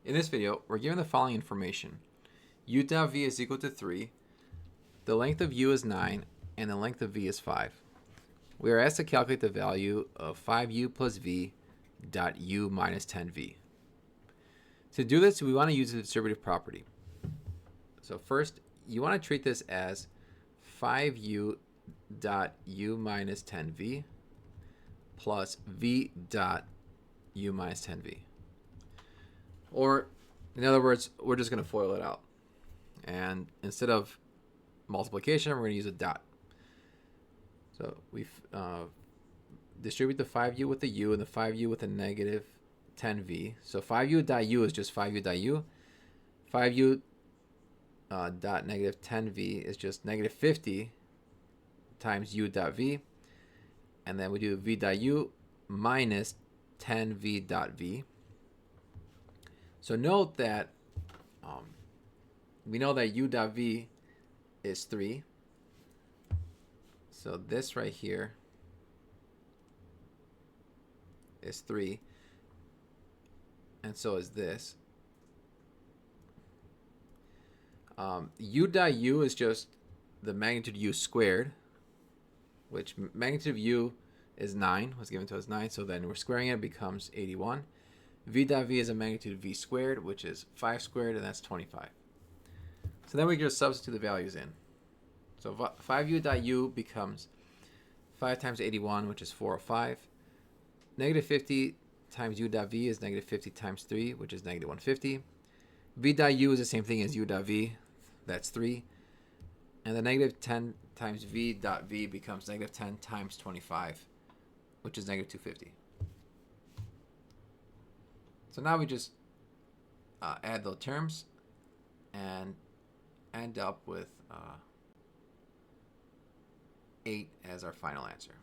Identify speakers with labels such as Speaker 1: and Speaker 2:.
Speaker 1: In this video, we're given the following information. U dot v is equal to 3, the length of u is 9, and the length of v is 5. We are asked to calculate the value of 5u plus v dot u minus 10v. To do this, we want to use the distributive property. So first, you want to treat this as 5u dot u minus 10v plus v dot u minus 10v. Or, in other words, we're just going to FOIL it out. And instead of multiplication, we're going to use a dot. So we distribute the 5u with the u and the 5u with a negative 10v. So 5u dot u is just 5u dot u. 5u dot negative 10v is just negative 50 times u dot v. And then we do v dot u minus 10v dot v. So note that we know that u dot v is 3. So this right here is 3. And so is this. U dot u is just the magnitude u squared, which magnitude of u is 9, was given to us 9. So then we're squaring it, becomes 81. V dot v is a magnitude of v squared, which is 5 squared, and that's 25. So then we just substitute the values in. So 5u dot u becomes 5 times 81, which is 405. Negative 50 times u dot v is negative 50 times 3, which is negative 150. V dot u is the same thing as u dot v, that's 3. And the negative 10 times v dot v becomes negative 10 times 25, which is negative 250. So now we just add those terms and end up with 8 as our final answer.